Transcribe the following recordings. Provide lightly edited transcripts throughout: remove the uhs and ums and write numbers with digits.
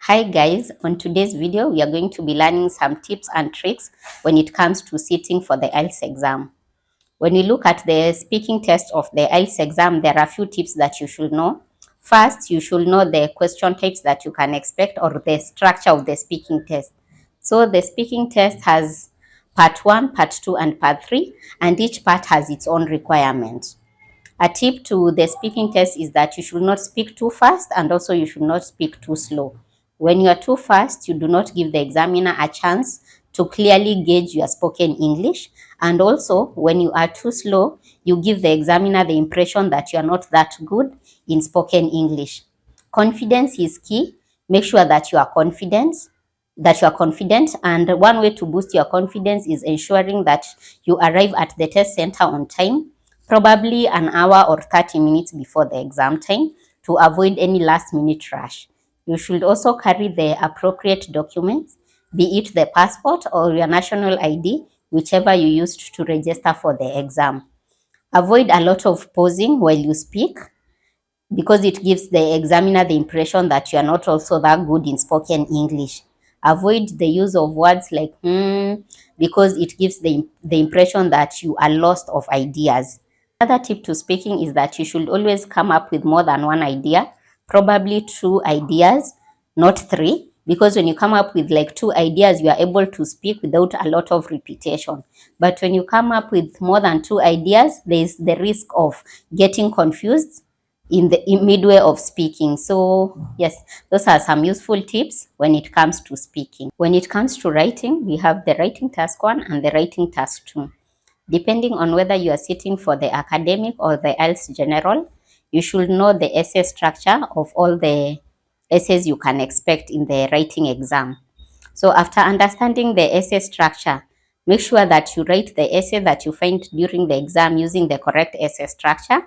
Hi guys, on today's video we are going to be learning some tips and tricks when it comes to sitting for the Ielts exam. When you look at the speaking test of the Ielts exam, there are a few tips that you should know. First, you should know the question types that you can expect or the structure of the speaking test. So the speaking test has part 1, part 2 and part 3, and each part has its own requirement. A tip to the speaking test is that you should not speak too fast and also you should not speak too slow. When you are too fast, you do not give the examiner a chance to clearly gauge your spoken English. And also, when you are too slow, you give the examiner the impression that you are not that good in spoken English. Confidence is key. Make sure that you are confident. And one way to boost your confidence is ensuring that you arrive at the test center on time, probably an hour or 30 minutes before the exam time, to avoid any last minute rush. You should also carry the appropriate documents, be it the passport or your national ID, whichever you used to register for the exam. Avoid a lot of pausing while you speak, because it gives the examiner the impression that you are not also that good in spoken English. Avoid the use of words like because it gives the impression that you are lost of ideas. Another tip to speaking is that you should always come up with more than one idea, probably 2 ideas, not 3, because when you come up with like 2 ideas, you are able to speak without a lot of repetition. But when you come up with more than 2 ideas, there is the risk of getting confused in midway of speaking. So yes, those are some useful tips when it comes to speaking. When it comes to writing, we have the writing task 1 and the writing task 2. Depending on whether you are sitting for the academic or the Ielts general, you should know the essay structure of all the essays you can expect in the writing exam. So after understanding the essay structure, make sure that you write the essay that you find during the exam using the correct essay structure.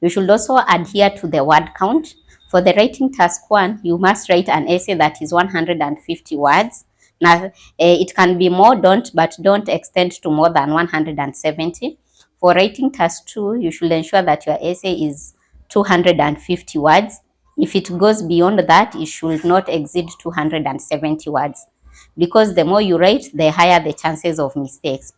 You should also adhere to the word count. For the writing task 1, you must write an essay that is 150 words. Now, it can be more, but don't extend to more than 170. For writing task 2, you should ensure that your essay is 250 words. If it goes beyond that, it should not exceed 270 words, because the more you write, the higher the chances of mistakes.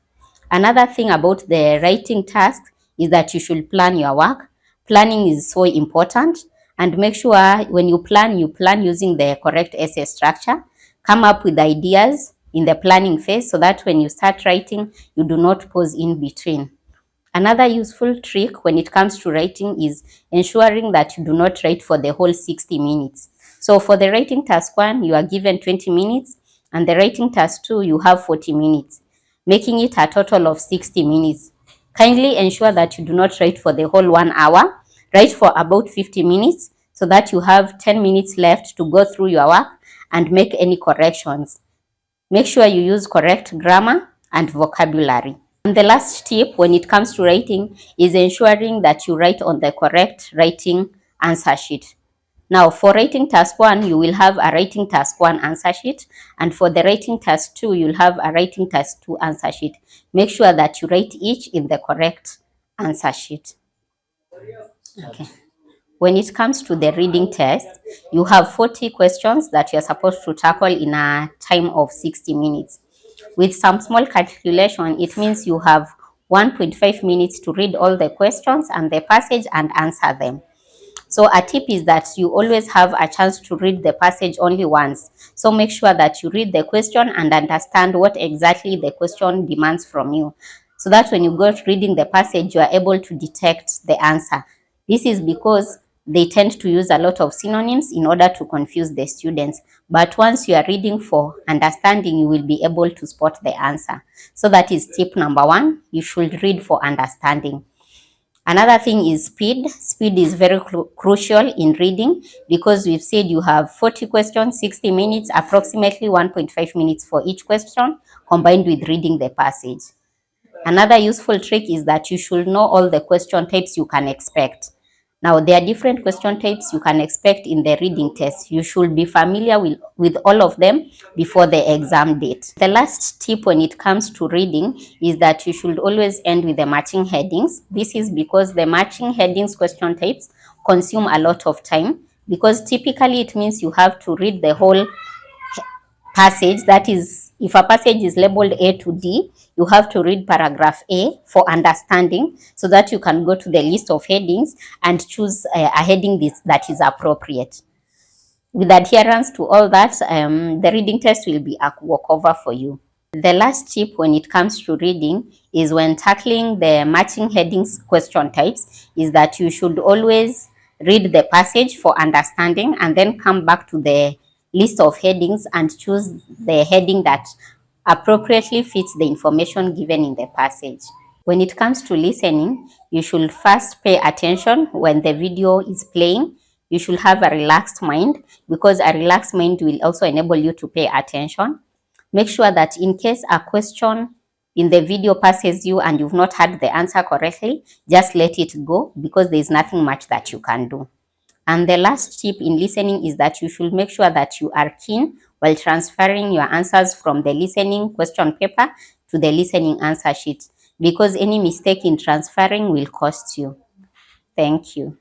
Another thing about the writing task is that you should plan your work. Planning is so important, and make sure when you plan using the correct essay structure. Come up with ideas in the planning phase so that when you start writing, you do not pause in between. Another useful trick when it comes to writing is ensuring that you do not write for the whole 60 minutes. So for the writing task 1, you are given 20 minutes, and the writing task 2, you have 40 minutes, making it a total of 60 minutes. Kindly ensure that you do not write for the whole 1 hour. Write for about 50 minutes so that you have 10 minutes left to go through your work and make any corrections. Make sure you use correct grammar and vocabulary. And the last tip when it comes to writing is ensuring that you write on the correct writing answer sheet. Now, for writing task 1, you will have a writing task 1 answer sheet, and for the writing task 2, you'll have a writing task 2 answer sheet. Make sure that you write each in the correct answer sheet. Okay. When it comes to the reading test, you have 40 questions that you're supposed to tackle in a time of 60 minutes. With some small calculation, it means you have 1.5 minutes to read all the questions and the passage and answer them. So a tip is that you always have a chance to read the passage only once. So make sure that you read the question and understand what exactly the question demands from you, so that when you go reading the passage, you are able to detect the answer. This is because they tend to use a lot of synonyms in order to confuse the students. But once you are reading for understanding, you will be able to spot the answer. So that is tip number 1. You should read for understanding. Another thing is speed. Speed is very crucial in reading, because we've said you have 40 questions, 60 minutes, approximately 1.5 minutes for each question, combined with reading the passage. Another useful trick is that you should know all the question types you can expect. Now, there are different question types you can expect in the reading test. You should be familiar with all of them before the exam date. The last tip when it comes to reading is that you should always end with the matching headings. This is because the matching headings question types consume a lot of time, because typically it means you have to read the whole passage. That is, if a passage is labeled A to D, you have to read paragraph A for understanding, so that you can go to the list of headings and choose a heading that is appropriate. With adherence to all that, the reading test will be a walkover for you. The last tip when it comes to reading is when tackling the matching headings question types is that you should always read the passage for understanding and then come back to the list of headings and choose the heading that appropriately fits the information given in the passage. When it comes to listening, you should first pay attention when the video is playing. You should have a relaxed mind, because a relaxed mind will also enable you to pay attention. Make sure that in case a question in the video passes you and you've not had the answer correctly, just let it go, because there is nothing much that you can do. And the last tip in listening is that you should make sure that you are keen while transferring your answers from the listening question paper to the listening answer sheet, because any mistake in transferring will cost you. Thank you.